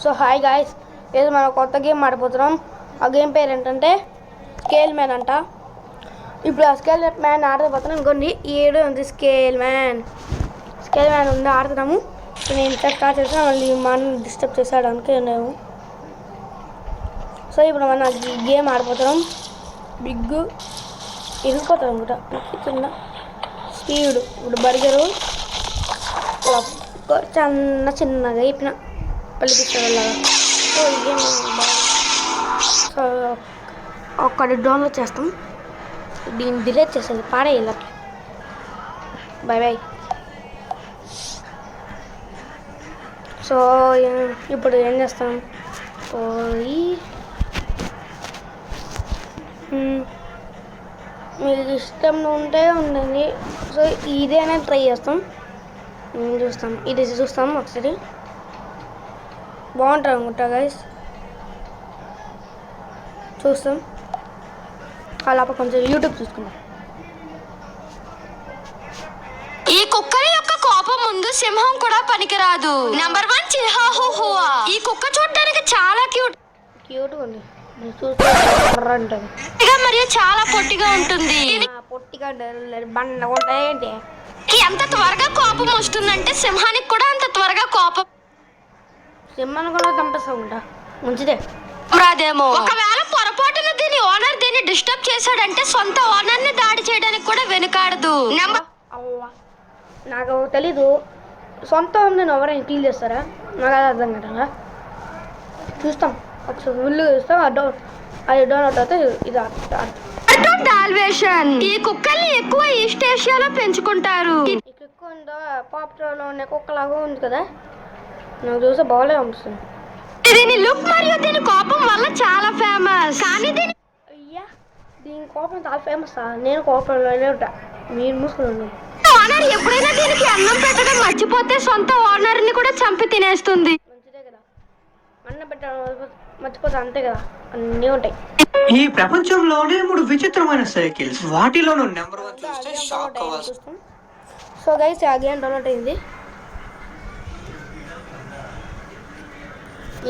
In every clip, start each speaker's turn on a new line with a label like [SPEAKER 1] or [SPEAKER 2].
[SPEAKER 1] So hi guys, ఇది మనం కొత్త గేమ్ ఆడిపోతున్నాం. ఆ గేమ్ పేరు ఏంటంటే స్కేల్ మ్యాన్ అంట. ఇప్పుడు ఆ స్కేల్ మ్యాన్ ఆడకపోతున్నాం. ఇంకోండి ఏడు ఉంది స్కేల్ మ్యాన్ ఉంది ఆడుతున్నాము. నేను స్టార్ట్ చేసిన మళ్ళీ మన డిస్టర్బ్ చేసాడానికి నేను. సో ఇప్పుడు మనం ఈ గేమ్ ఆడిపోతున్నాం. బిగ్ ఇరిగిపోతాం అనుకుంటా. చిన్న స్పీడ్ ఇప్పుడు బర్గరు చిన్నగా అయిపోయిన పల్లిపిస్తాలాగా. సో ఈ గేమ్ సో ఒక్కటి డౌన్లోడ్ చేస్తాం. దీన్ని డిలీట్ చేసేది పాడేయాలి అట్లా. Bye bye. సో ఇప్పుడు ఏం చేస్తాం, పోయి మీకు ఇష్టం ఉంటే ఉండండి. సో ఇదే అనేది ట్రై చేస్తాం. చూస్తాం, ఇది చూస్తాం ఒకసారి. బాగుంటుంది అనుకుంటా గైస్, చూస్తాం. అలా కొంచెం యూట్యూబ్ చూసుకుంటాం.
[SPEAKER 2] ఈ కుక్కల యొక్క కోపం ముందు సింహం కూడా పనికిరాదు. నంబర్ 1 చిహాహుహువా. ఈ కుక్క చూడడానికి చాలా
[SPEAKER 1] క్యూట్ ఉంది,
[SPEAKER 2] మరియు చాలా పొట్టిగా ఉంటుంది.
[SPEAKER 1] పొట్టిగా బండ ఉంటాయండి.
[SPEAKER 2] ఎంత త్వరగా కోపం వస్తుందంటే సింహానికి కూడా అంత త్వరగా కోపం.
[SPEAKER 1] సింహాన్ని కూడా చంపేస్తా ఉంటా, మంచిదే
[SPEAKER 2] రాదేమో. ఒకవేళ పొరపాటున దీని ఓనర్ దీన్ని డిస్టర్బ్ చేశాడంటే సొంత ఓనర్ ని దాడి చేయడానికి కూడా వెనుకాడదు.
[SPEAKER 1] నాకు తెలీదు, సొంత నేను ఎవరైనా క్లీన్ చేస్తారా? నాకు అది అర్థం కదా. చూస్తాం ఒకసారి ఫుల్గా చూస్తాం. అది డౌన్లోడ్ అయితే ఇది
[SPEAKER 2] డాల్వేషన్. ఈ కుక్కల్ని ఎక్కువ ఈస్ట్ ఏషియాలో పెంచుకుంటారు.
[SPEAKER 1] ఎక్కువ ఉందో పాపులో ఉన్న కుక్కలాగా ఉంది కదా, నాకు చూస్తే బాగాలే అనిపిస్తుంది.
[SPEAKER 2] దీని లుక్ మరియు దీని కోపం వల్ల చాలా ఫేమస్. కానీ
[SPEAKER 1] దీని కోపం చాలా ఫేమస్. నేను కోపంలోనే ఉంటా, మీరు మూసుకుని.
[SPEAKER 2] ఓనర్ ఎప్పుడైనా దీనికి అన్నం పెట్టడం మర్చిపోతే సొంత ఓనర్ ని కూడా చంపి తినేస్తుంది.
[SPEAKER 1] మంచిదే కదా, అన్నం పెట్టడం మర్చిపోతే అంతే కదా, అన్నీ ఉంటాయి.
[SPEAKER 3] ఈ ప్రపంచంలోనే 3 విచిత్రమైన సైకిల్స్, వాటిలోనూ నెంబర్ 1 చూస్తే షాక్ అవ్వాలి.
[SPEAKER 1] సో గైస్ ఆ గేమ్ డౌన్లోడ్ అయింది.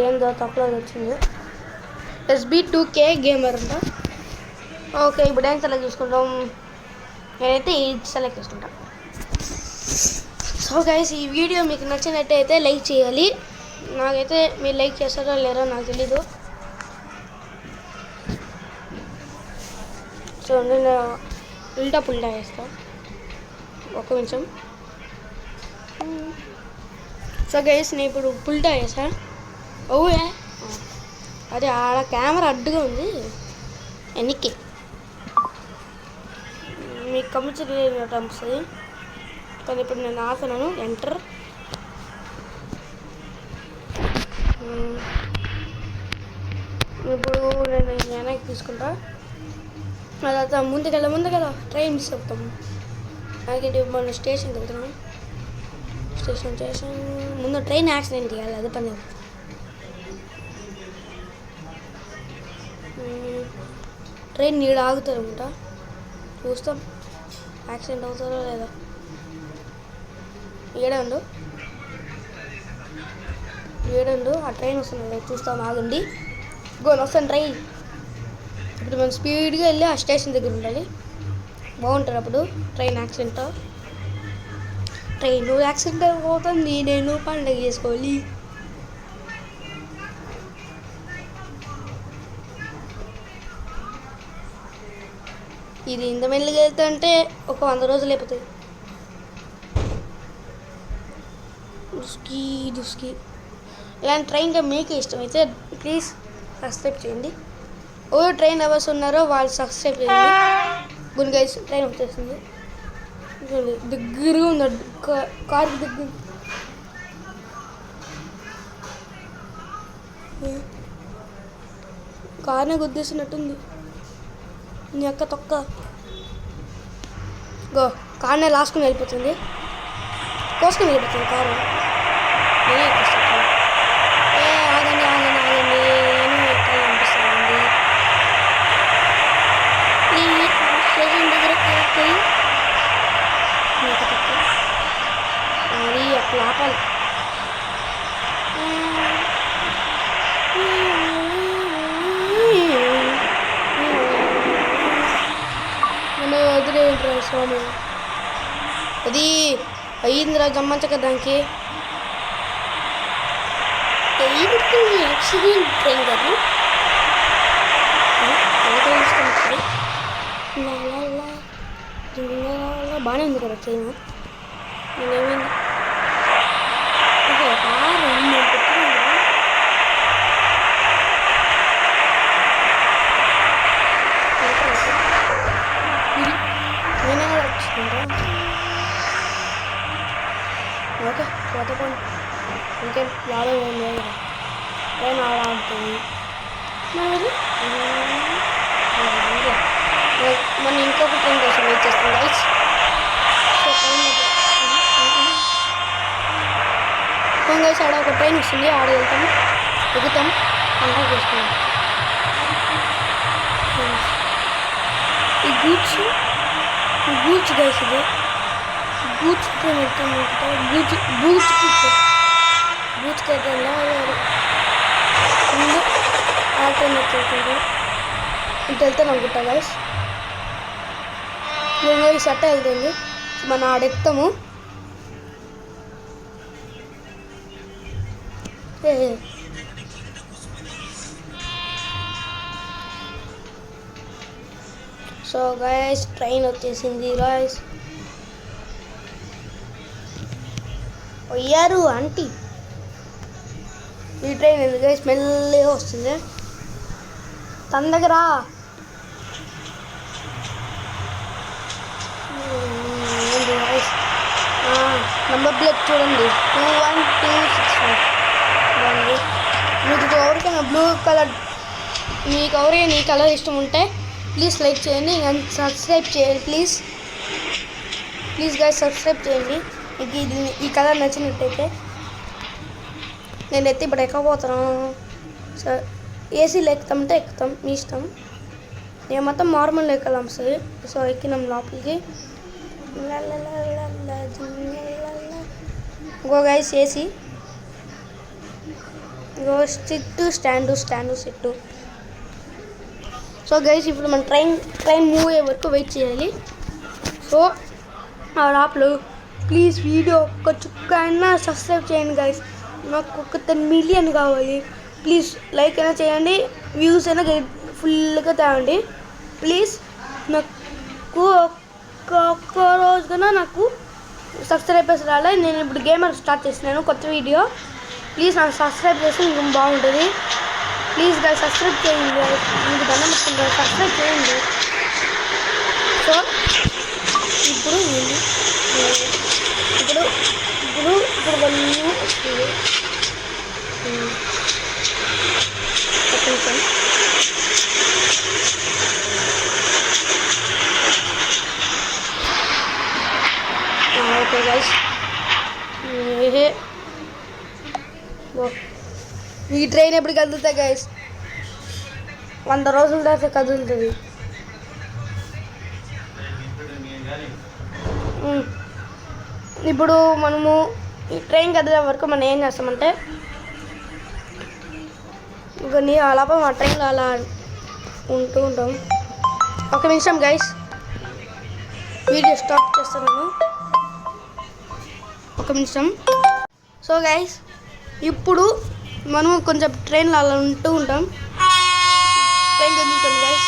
[SPEAKER 1] ఏందో తక్కువ వచ్చింది. SB2K గేమర్ అంట. ఓకే, ఇప్పుడు ఏం సెలెక్ట్ చేసుకుంటాం? నేనైతే ఇది సెలెక్ట్ చేసుకుంటాను. సో గైస్ ఈ వీడియో మీకు నచ్చినట్టయితే లైక్ చేయాలి. నాకైతే మీరు లైక్ చేస్తారో లేరో నాకు తెలీదు. సో నేను ఉల్టా పుల్టా వేస్తాను, ఒక్క నిమిషం. సో గైస్ నేను ఇప్పుడు పుల్టా వేసా. ఓయే అదే ఆడ కెమెరా అడ్డుగా ఉంది ఎన్నికి, మీకు కంపల్సరీ వస్తుంది. కానీ ఇప్పుడు నేను ఆపుతున్నాను. ఎంటర్. ఇప్పుడు నేను వెనక్కి తీసుకుంటా. తర్వాత ముందుకెళ్ళ ట్రైన్ మిస్ అవుతాము. అలాగే మనం స్టేషన్కి వెళ్తున్నాం. స్టేషన్ ముందు ట్రైన్ యాక్సిడెంట్ చేయాలి, అది పని. ట్రైన్ నీడ ఆగుతారు అనుకుంటా, చూస్తాం యాక్సిడెంట్ అవుతారో లేదా. ఏడండు ఆ ట్రైన్ వస్తుంది, చూస్తాం. ఆగండి, వస్తాను ట్రైన్. ఇప్పుడు మనం స్పీడ్గా వెళ్ళి ఆ స్టేషన్ దగ్గర ఉండాలి, బాగుంటుంది. అప్పుడు ట్రైన్ యాక్సిడెంట్ అవుతుంది, నేను పండుగ చేసుకోవాలి. ఇది ఇంత మెల్లిగా వెళ్తుంటే ఒక 100 రోజులు అయిపోతాయి. దుస్కి ఇలాంటి ట్రైన్గా మీకు ఇష్టమైతే ప్లీజ్ సబ్స్క్రైబ్ చేయండి. ట్రైన్ అవర్స్ ఉన్నారో వాళ్ళు సబ్స్క్రైబ్ చేయండి. గుడ్ గైస్, ట్రైన్ వచ్చేస్తుంది. దగ్గరగా ఉంది, కారు దగ్గర. కార్నే గుద్దేసినట్టుంది. నీ అక్క తొక్క కార్నే లాసుకుని వెళ్ళిపోతుంది, కోసుకుని వెళ్ళిపోతుంది కారు. నేనే ఎక్కిస్తాను. ఆగండి నేను ఎక్కాలనిపిస్తుందండి. స్టేషన్ దగ్గర పోయి మరి అట్లా ఆపాలి. సోము అది అయ్యిందిరా జమ్మంచక దానికి
[SPEAKER 2] యాక్సిడెంట్ ట్రైన్ కదా
[SPEAKER 1] బాగానే ఉంది కదా ట్రైన్ ఏమైంది నేనే కూడా వచ్చిందా ఓకే పోతపోండి ఇంకేం లాభం ఏం లేదు ట్రైన్ ఆడుతుంది మనం ఇంకొక ట్రైన్ కోసం వెయిట్ చేస్తాం గైస్ గైస్ ఆడ ఒక ట్రైన్ వస్తుంది ఆడ వెళ్తాం ఎక్కుతాం అంతా చేసుకున్నాం ఈ గూడ్స్ గైస్ ఇది గూడ్స్ ట్రైన్ వెళ్తాం బూచ్కి అయితే ముందు ఆ ట్రైన్ వెళ్తుంది ఇటు వెళ్తాను అనుకుంటా గైస్ నేను ఈ సట్ట వెళ్తుంది మనం ఆడెక్తాము సో గైస్ ట్రైన్ వచ్చేసింది గైస్ పోయారు ఆంటీ ఈ ట్రైన్ ఎందుకు గైస్ మెల్లగా వస్తుంది తన దగ్గర నంబర్ ప్లేట్ చూడండి 21261 బాగుంది మీకు ఎవరికైనా బ్లూ కలర్ మీకు ఎవరికైనా ఈ కలర్ ఇష్టం ఉంటే ప్లీజ్ లైక్ చేయండి అండ్ సబ్స్క్రైబ్ చేయండి ప్లీజ్ గైస్ సబ్స్క్రైబ్ చేయండి మీకు ఇది ఈ కలర్ నచ్చినట్టయితే నేనైతే ఇప్పుడు ఎక్కకపోతున్నాను సో ఏసీలో ఎక్కుతామంటే ఎక్కుతాం మీ ఇష్టం నేను మొత్తం నార్మల్ ఎక్కలాం సార్ సో ఎక్కినాం లోపలికి ఇంకో గైస్ ఏసీ ఇంకో స్టాండు సిట్టు సో గైస్ ఇప్పుడు మన ట్రైన్ మూవ్ అయ్యే వరకు వెయిట్ చేయాలి సో ఆ లోపల ప్లీజ్ వీడియో ఒక్క చుక్క అయినా సబ్స్క్రైబ్ చేయండి గైస్ నాకు ఒక 10 మిలియన్ కావాలి ప్లీజ్ లైక్ అయినా చేయండి వ్యూస్ అయినా ఫుల్గా తేవండి ప్లీజ్ నాకు ఒక్క రోజు కన్నా నాకు సబ్స్క్రైబర్స్ రాలే నేను ఇప్పుడు గేమర్ స్టార్ట్ చేస్తున్నాను కొత్త వీడియో ప్లీజ్ నాకు సబ్స్క్రైబ్ చేస్తే ఇంకా బాగుంటుంది ప్లీజ్ గాయస్ సబ్స్క్రైబ్ చేయండి మీకు దండం పెట్టుకుంటారు సబ్స్క్రైబ్ చేయండి సో ఇప్పుడు వన్ వస్తుంది ఓకే గైస్ ఈ ట్రైన్ ఎప్పుడు కదులుతాయి గైస్ 100 రోజుల దాకా కదులుతుంది ఇప్పుడు మనము ఈ ట్రైన్ కదిలే వరకు మనం ఏం చేస్తామంటే కొన్ని అలాప మా ట్రైన్లో అలా ఉంటూ ఉంటాం ఒక నిమిషం గైస్ వీడియో స్టాప్ చేస్తున్నాను ఒక నిమిషం సో గైస్ ఇప్పుడు మనం కొంచెం ట్రైన్లో అలా ఉంటూ ఉంటాం ట్రైన్ కదులుతుంది గైస్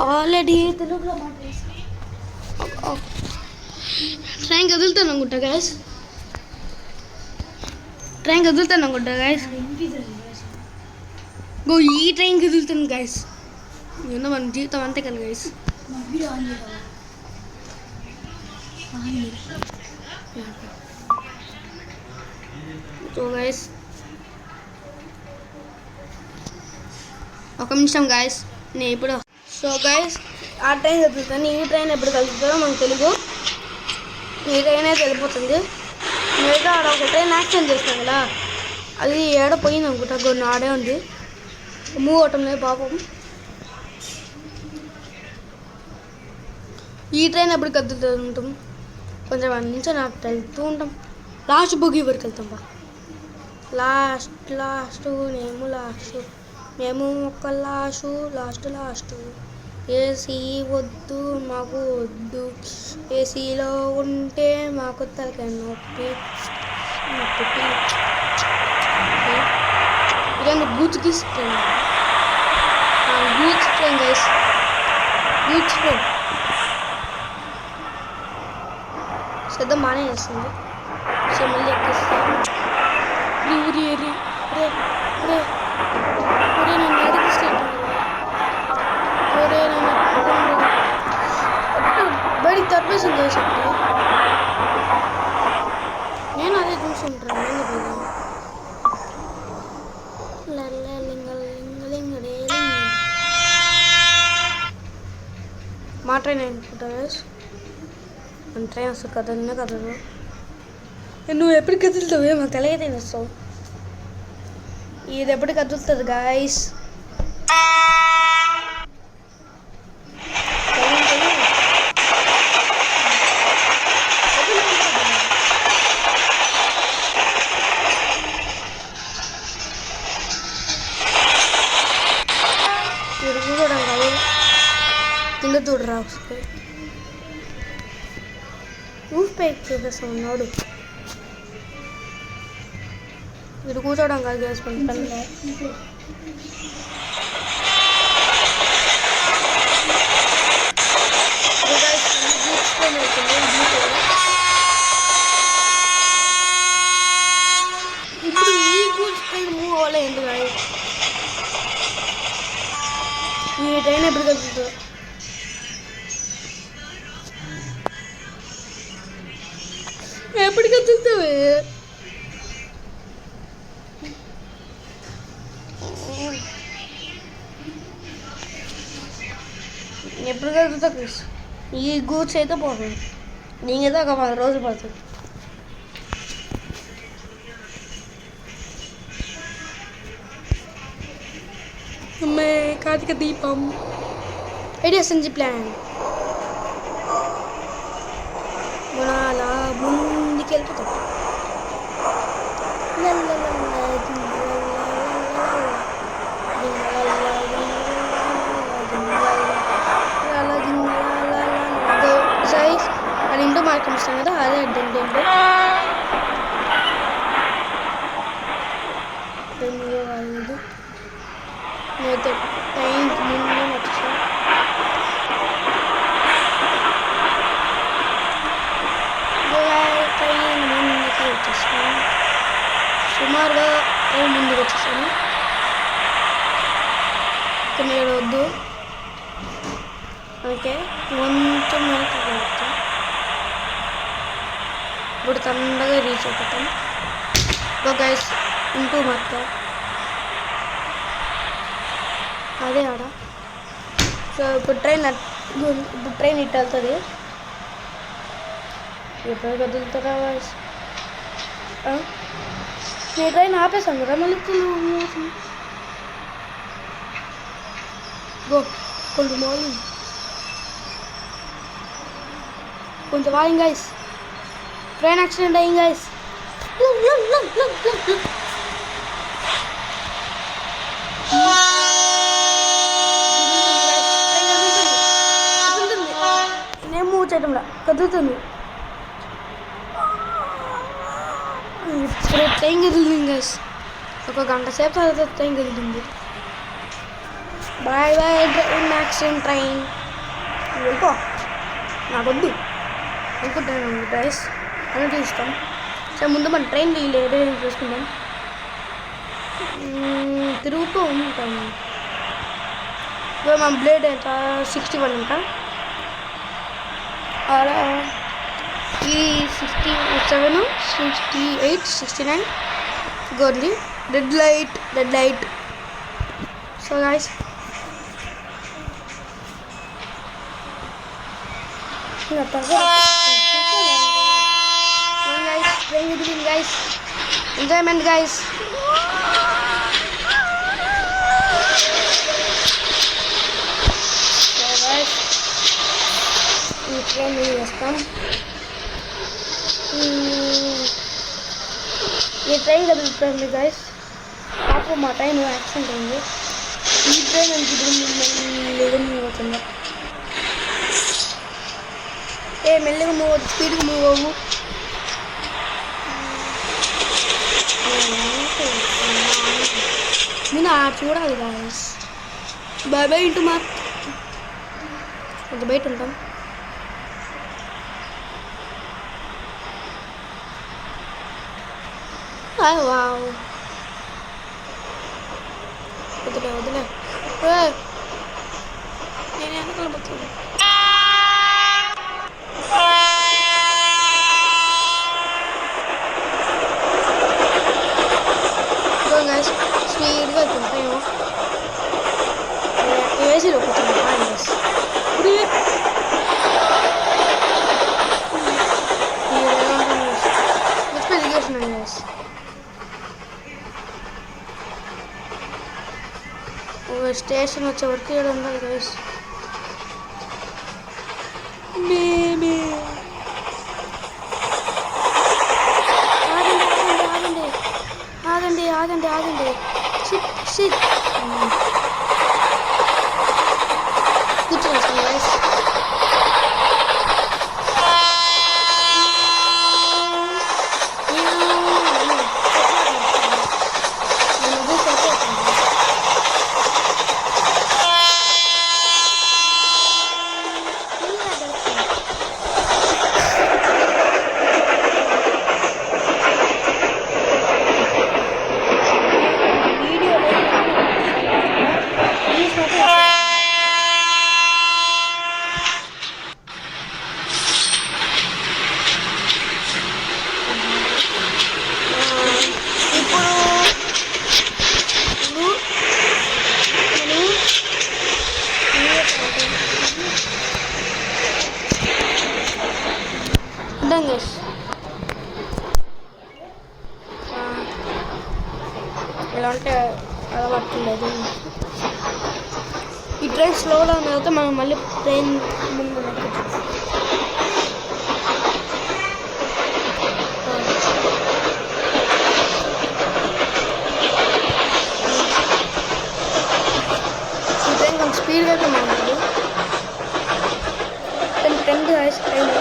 [SPEAKER 1] ఆల్రెడీ తెలుగులో ట్రైన్ కదులుతాను అనుకుంటా గైస్ గో ఈ ట్రైన్ కదులుతాను గైస్ ఏమన్నా మన జీవితం అంతే కదా గైస్ సో గైస్ ఒక నిమిషం గైస్ నేను ఇప్పుడు సో గైస్ ఆ ట్రైన్ కదులుతాను ఈ ట్రైన్ ఎప్పుడు కలుగుతారో మనకు తెలుగు ఈ ట్రైన్ అయితే వెళ్ళిపోతుంది మిగతా ఆడ ఒక ట్రైన్ యాక్సిడెంట్ చేస్తాం కదా అది ఏడ పోయింది అనుకుంటా కొన్ని ఆడే ఉంది మూవ్ అవటం లేదు పాపం ఈ ట్రైన్ ఎప్పుడు కదులుతూ ఉంటాం కొంచెం అన్ని నుంచి నాకు వెళ్తూ ఉంటాం లాస్ట్ బుగి వరకు వెళ్తాం బా లాస్ట్ మేము ఒక లాస్ట్ ఏసీ వద్దు మాకు వద్దు, ఏసీలో ఉంటే మాకు తలకాయ నొప్పి. ఇదంతా Gooch train guys, Gooch train శబ్దం బాగానే చేస్తుంది. సో మళ్ళీ ఎక్కిస్తాను. నన్ను ఎదిగిస్తాను, బయటికి తప్పేసింది చేసండి. నేను అదే చూసుకుంటాను. మా ట్రైన్ అనుకుంటా మన ట్రైన్ వస్తుంది కదలనే కదలు. నువ్వు ఎప్పుడు కదులుతావు? మాకు తెలియదే వస్తావు. ఇది ఎప్పుడు కదులుతుంది గాయస్? చూడడం కాదు, కింద చూడరా ఒకసారి. రూఫ్ పైకి చేసేస్తాం ఉన్నాడు. వీడు కూర్చోవడం కాదు చేసుకుని పనిలో. ఇప్పుడు ఈ గూడ్స్ ట్రైన్ మూవ్ అవ్వలే ఎందుకు? ఈ ట్రైన్ ఎప్పుడు కలుగుతుంది? ఎప్పుడు కలుగుతావు? ఎప్పుడు కలుగుతా క్రిస్? ఈ గూడ్స్ అయితే పోతుంది, నీకైతే ఒక 10 రోజులు పడుతుంది. అమ్మాయి కార్తీక దీపం ఐడియాసంజి ప్లాన్. మనం అలా ముందుకు వెళ్ళిపోతాం. అది ఇంటూ మార్కం ఇస్తాం కదా, అదే అడ్డం కాదు. నేనైతే టైంకి ముందే వచ్చేసాను. ట్రైన్ ముందుకి వచ్చేసాను, సుమారుగా ట్రైన్ ముందుకు వచ్చేసాను. ఇక్కడ వద్దు, ఓకే కొంచెం వెనక్కి వెళ్తాం. ఇప్పుడు తొందరగా రీచ్ అయిపోతాం. గైస్ ఇంటూ మార్కం అదే ఆడ. సో ఇప్పుడు ట్రైన్ ఇటు వెళ్తుంది. ఎప్పుడు కదులుతారా? నేను ట్రైన్ ఆపేసాను కదా, మళ్ళీ కొంచెం మార్నింగ్ కొంచెం వాయింగ్ గైస్. ట్రైన్ యాక్సిడెంట్ అయ్యింది గైస్. నేను మూవ్ చేయడంలా కదులుతుంది. ఇప్పుడు ట్రైన్ కదులుతుంది గైస్. ఒక గంట సేపు తర్వాత ట్రైన్ కదులుతుంది. Bye bye train accident train. వెళ్ళిపో, నాకొద్దు అనుకుంటాను గైస్. అని చూస్తాం. సో ముందు మన ట్రైన్ లేదే చూసుకుందాం. తిరుగుతూ ఉంటాం. మన బ్లేడ్ ఎంత 61 అంట. అలా ఇది 67, 68, 69 గోర్లీ. Red light. So guys guys, enjoyment guys. So guys, ఈ ట్రైన్ చేస్తాం. ఈ ట్రైన్ కదులుతుంది గైస్. పాపం మా ట్రైన్ యాక్సిడెంట్ అయింది. ఈ ట్రైన్ మెల్లిగా అవుతుంది. మెల్లిగా మూవ్ అవుతుంది, స్పీడ్గా మూవ్ అవ్వు. నేను చూడాలి గైస్. బాయ్ బాయ్ ఇంటూ మా కొంచెం బయట ఉంటాం. వావ్, వదిలే వదిలే, నేను వెనకాల పోతున్నా. గైస్ స్పీడ్గా వెళ్తుంటాయేమో. ఏసీలో కూర్చుంటాం గైస్. ఇప్పుడు దిగేస్తున్నాను గైస్. స్టేషన్ వచ్చే వరకు ఇక్కడ ఉండాలి గైస్. ఆగండి ఆగండి ఆగండి. కూర్చోవచ్చు గైస్. ఇలా అంటే అలవాట్లేదు. ఈ ట్రైన్ స్లోగా ఉన్న తర్వాత మనం మళ్ళీ ట్రైన్ ముందు ఈ ట్రైన్ కొంచెం స్పీడ్గా అయితే మాట్లాడు. 10 గైస్ ట్రైన్.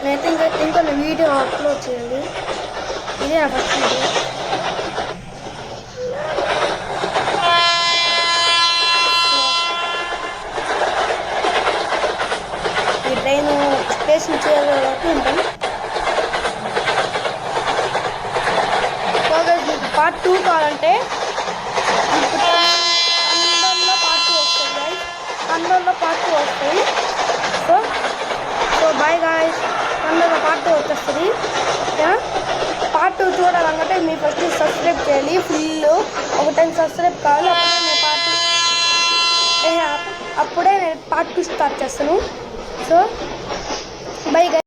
[SPEAKER 1] నేనైతే ఇంకా వీడియో అప్లోడ్ చేయాలి. ఇదే నా ఫస్ట్ వీడియో. ఈ ట్రైన్ స్టేషన్ చేయాలి ఉంటాం. మీకు పార్ట్ 2 కావాలంటే అందరిలో పార్ట్ 2 వస్తుంది గైస్. అందరిలో పార్ట్ 2 వస్తుంది. So bye guys. అందరిలో పార్ట్ 2 వచ్చేస్తుంది. పార్ట్ 2 చూడాలనుకుంటే మీరు ఫస్ట్ సబ్స్క్రైబ్ చేయాలి. ఫుల్ ఒక 10 సబ్స్క్రైబ్ కావాలి. అప్పుడే నేను పార్ట్ 2 స్టార్ట్ చేస్తాను. So bye guys.